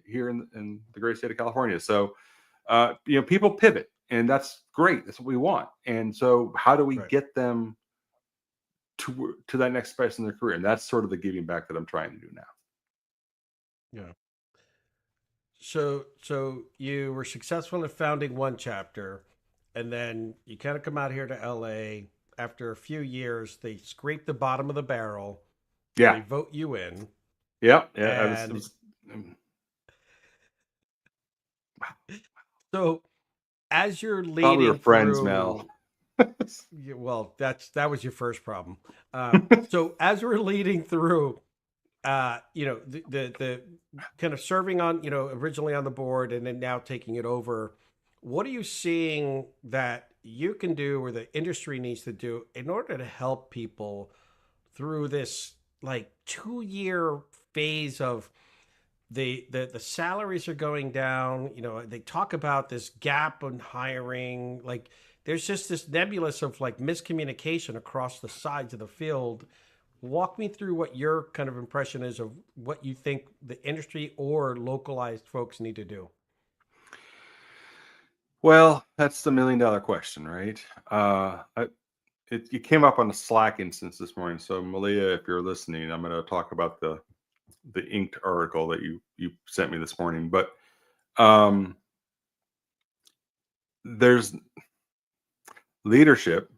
here in the great state of California. So, people pivot and that's great. That's what we want. And so how do we Right. get them to that next space in their career? And that's sort of the giving back that I'm trying to do now. Yeah. So you were successful in founding one chapter, and then you kind of come out here to LA. After a few years, they scrape the bottom of the barrel. Yeah. They vote you in, Yeah. Yeah. It and was so as you're thought we were leading friends, Mel. through, well, that was your first problem. So as we're leading through, the kind of serving on, originally on the board and then now taking it over, what are you seeing that you can do or the industry needs to do in order to help people through this like 2 year phase of the salaries are going down. They talk about this gap in hiring. Like there's just this nebulous of like miscommunication across the sides of the field. Walk me through what your kind of impression is of what you think the industry or localized folks need to do. Well, that's the million-dollar question, right? It came up on a Slack instance this morning. So, Malia, if you're listening, I'm going to talk about the inked article that you sent me this morning. But um, there's leadership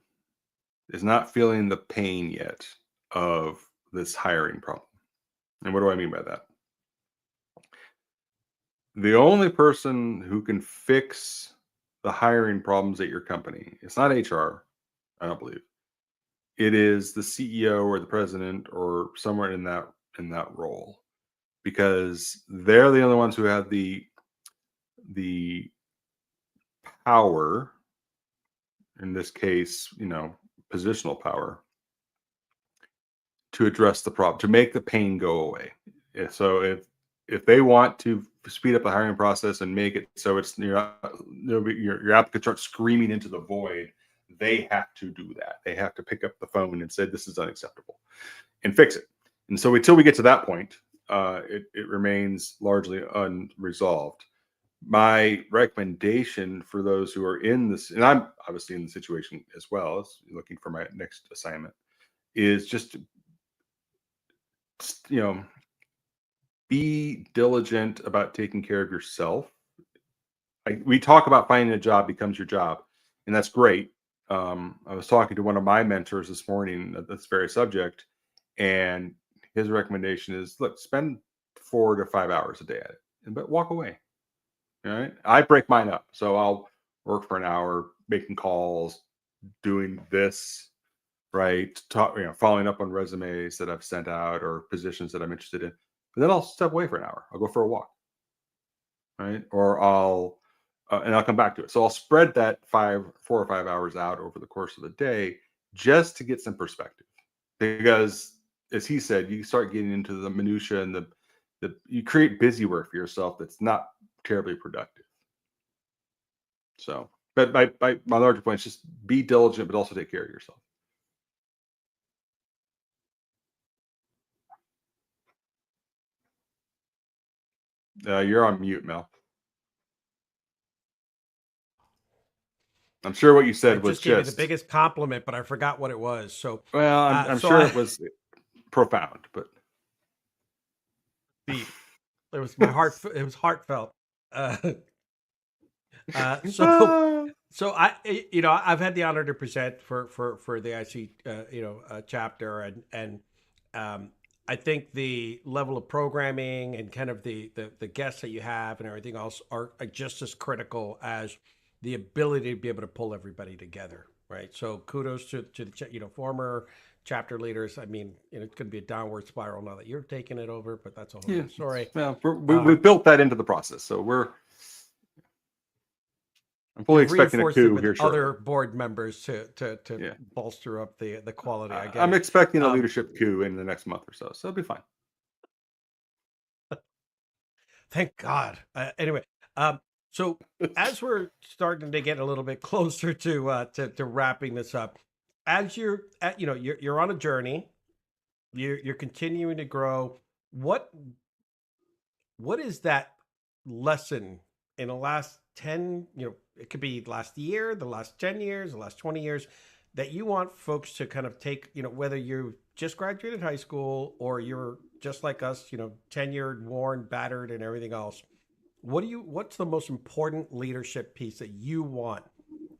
is not feeling the pain yet of this hiring problem. And what do I mean by that? The only person who can fix the hiring problems at your company, it's not HR, I don't believe. It is the CEO or the president or somewhere in that role, because they're the only ones who have the power, in this case, positional power, to address the problem, to make the pain go away. So if they want to speed up the hiring process and make it so it's your applicants aren't screaming into the void, they have to do that. They have to pick up the phone and say this is unacceptable and fix it. And so until we get to that point, it remains largely unresolved. My recommendation for those who are in this, and I'm obviously in the situation as well, as looking for my next assignment, is just you know be diligent about taking care of yourself. We talk about finding a job becomes your job, and that's great. I was talking to one of my mentors this morning at this very subject, and his recommendation is, look, spend 4 to 5 hours a day at it, but walk away. All right. I break mine up. So I'll work for an hour making calls, doing this, right? Following up on resumes that I've sent out or positions that I'm interested in. But then I'll step away for an hour. I'll go for a walk, right? Or I'll come back to it. So I'll spread that 4 or 5 hours out over the course of the day just to get some perspective. Because as he said, you start getting into the minutia and the you create busy work for yourself that's not terribly productive. So, but my larger point is just be diligent, but also take care of yourself. You're on mute, Mel. I'm sure what you I said was just gave you the just biggest compliment, but I forgot what it was. So, well. I'm so sure I it was profound, but deep. It was my heart. It was heartfelt. Uh, so Ah, I've had the honor to present for the IC chapter, and um, I think the level of programming and kind of the guests that you have and everything else are just as critical as the ability to be able to pull everybody together, right? So kudos to the former chapter leaders. I mean, it could be a downward spiral now that you're taking it over, but that's a whole yeah. other story. Well, we Um, built that into the process, so I'm fully You've expecting a reinforced it coup with here shortly. other board members to Yeah, bolster up the quality. I get I'm it. expecting a Um, leadership coup in the next month or so it'll be fine. thank God. Anyway, um, so as we're starting to get a little bit closer to wrapping this up, as you're on a journey, you're continuing to grow. What what is that lesson in the last 10, it could be last year, the last 10 years, the last 20 years, that you want folks to kind of take, whether you just graduated high school or you're just like us, tenured, worn, battered, and everything else. What's the most important leadership piece that you want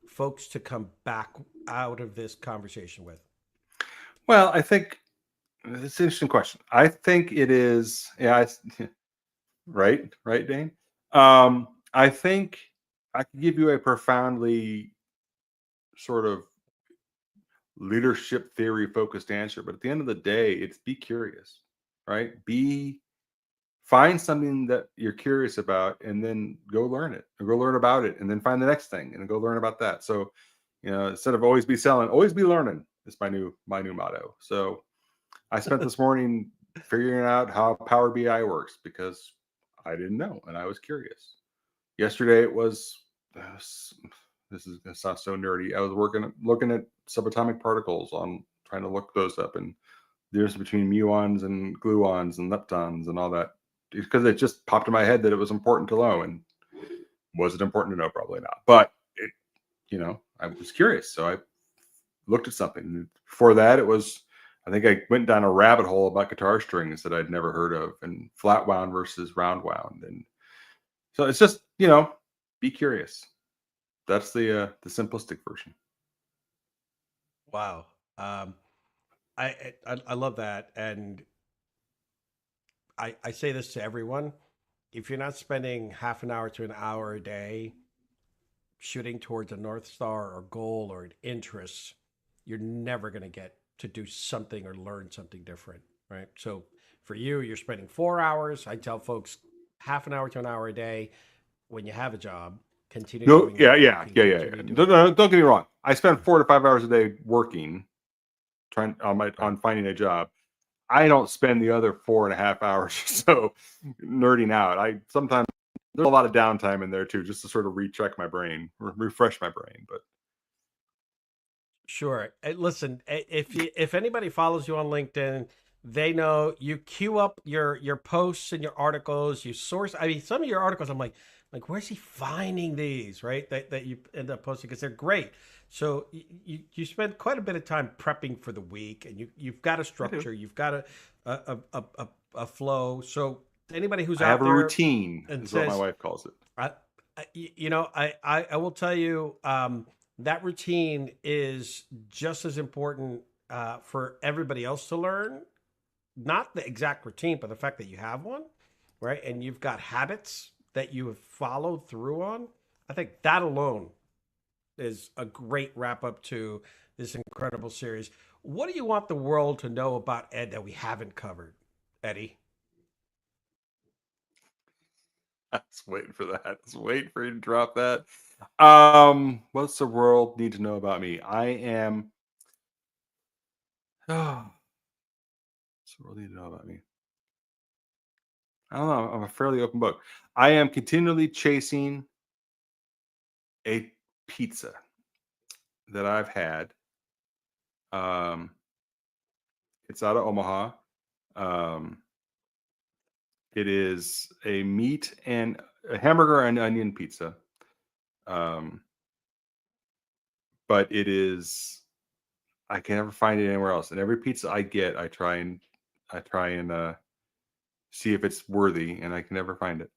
folks to come back out of this conversation with? Well, I think it's an interesting question. I think it is. Yeah, right, Dane. I think I could give you a profoundly sort of leadership theory focused answer, but at the end of the day, it's be curious, right? Find something that you're curious about and then go learn it or go learn about it and then find the next thing and then go learn about that. So, instead of always be selling, always be learning is my new motto. So I spent this morning figuring out how Power BI works because I didn't know and I was curious. Yesterday it was this sounds so nerdy. I was looking at subatomic particles on trying to look those up and the difference between muons and gluons and leptons and all that because it just popped in my head that it was important to know. And Was it important to know? Probably not. But I was curious, so I looked at something. Before that, it was I think I went down a rabbit hole about guitar strings that I'd never heard of, and flat wound versus round wound, and so it's just be curious. That's the simplistic version. Wow. Um, I love that, and I say this to everyone: if you're not spending half an hour to an hour a day shooting towards a north star or goal or an interest, you're never going to get to do something or learn something different, right? So for you, you're spending 4 hours. I tell folks half an hour to an hour a day when you have a job. Continue No, doing yeah, it. You yeah, can yeah, yeah. continue No, doing no, don't get me wrong. I spend 4 to 5 hours a day working, trying right. on finding a job. I don't spend the other 4.5 hours or so nerding out. I sometimes there's a lot of downtime in there too, just to sort of recheck my brain, refresh my brain. But Sure. Listen, if anybody follows you on LinkedIn, they know you queue up your posts and your articles. You source. I mean, some of your articles, I'm like, where's he finding these? Right, that you end up posting because they're great. So you spend quite a bit of time prepping for the week, and you've got a I do. structure. You've got a flow. So anybody who's I have out a there routine, and is what my says, wife calls it. I, I will tell you that routine is just as important for everybody else to learn. Not the exact routine, but the fact that you have one, right? And you've got habits that you have followed through on. I think that alone is a great wrap up to this incredible series. What do you want the world to know about Ed that we haven't covered, Eddie? I was waiting for that. I was waiting for you to drop that. What's the world need to know about me? I am. Oh, what's the world need to know about me? I don't know. I'm a fairly open book. I am continually chasing a pizza that I've had. Um, it's out of Omaha. Um, it is a meat and a hamburger and onion pizza. Um, but it is I can never find it anywhere else. And every pizza I get, I try and see if it's worthy, and I can never find it.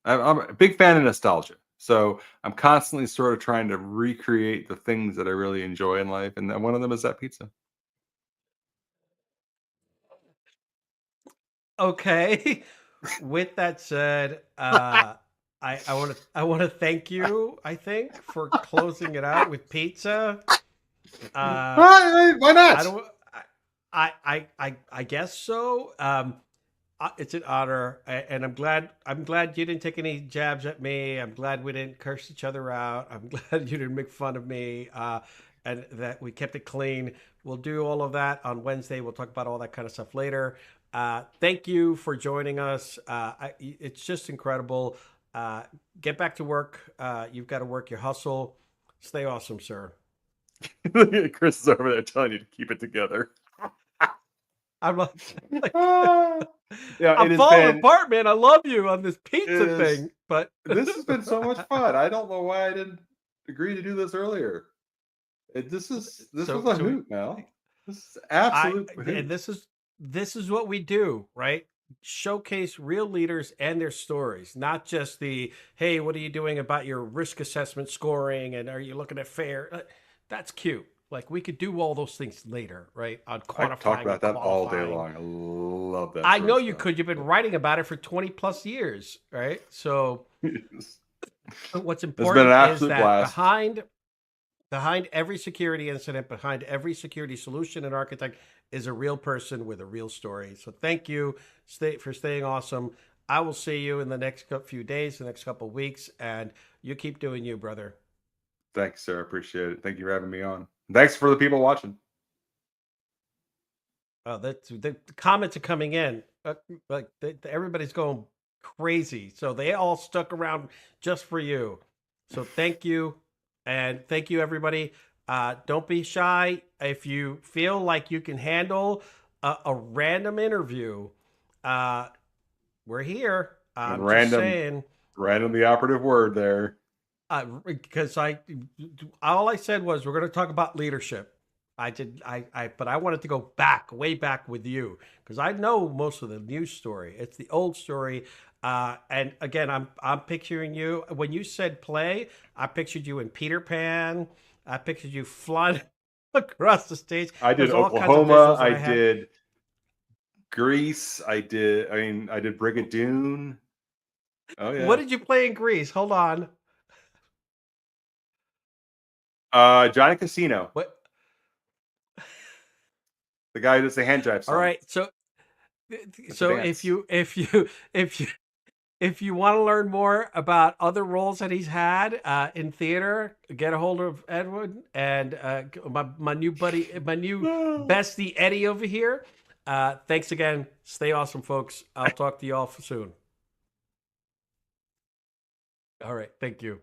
I'm a big fan of nostalgia, so I'm constantly sort of trying to recreate the things that I really enjoy in life, and then one of them is that pizza. Okay. With that said, I want to thank you. I think for closing it out with pizza. Uh, Why I not? don't. I guess so. It's an honor, and I'm glad you didn't take any jabs at me. I'm glad we didn't curse each other out. I'm glad you didn't make fun of me, and that we kept it clean. We'll do all of that on Wednesday. We'll talk about all that kind of stuff later. Thank you for joining us. It's just incredible. Uh, get back to work. You've got to work your hustle. Stay awesome, sir. Chris is over there telling you to keep it together. I'm like, Ah, yeah, it I'm has falling been. apart, man. I love you on this It pizza is. thing, but This has been so much fun. I don't know why I didn't agree to do this earlier. This was so a so we hoot, Mel. This is I absolute and hoot. this is what we do, right? Showcase real leaders and their stories, not just the hey, what are you doing about your risk assessment scoring and are you looking at fair? That's cute. Like we could do all those things later, right? On I could talk quantifying and about that all day qualifying. long. I love that I sort know of you stuff. could. You've been writing about it for 20 plus years, right? So It's what's been an important is absolute that blast. behind every security incident, behind every security solution and architect is a real person with a real story. So thank you for staying awesome. I will see you in the next few days, the next couple of weeks, and you keep doing you, brother. Thanks, sir. I appreciate it. Thank you for having me on. Thanks for the people watching. The comments are coming in. Like everybody's going crazy. So they all stuck around just for you. So thank you. And thank you, everybody. Don't be shy. If you feel like you can handle a random interview, uh, we're here. A I'm just random saying. Right on the operative word there. Because I all I said was we're going to talk about leadership. But I wanted to go back, way back with you because I know most of the news story. It's the old story. And again, I'm picturing you when you said play. I pictured you in Peter Pan. I pictured you flying across the stage. I did There's all kinds of Oklahoma. visuals that I I had. did Greece. I did Brigadoon. Oh What yeah. did you play in Greece? Hold on. Johnny Casino, What? the guy who does the hand jive All song right. So with the if dance. you want to learn more about other roles that he's had in theater, get a hold of Edward and my new buddy, my new bestie Eddie over here. Thanks again. Stay awesome, folks. I'll talk to you all soon. All right. Thank you.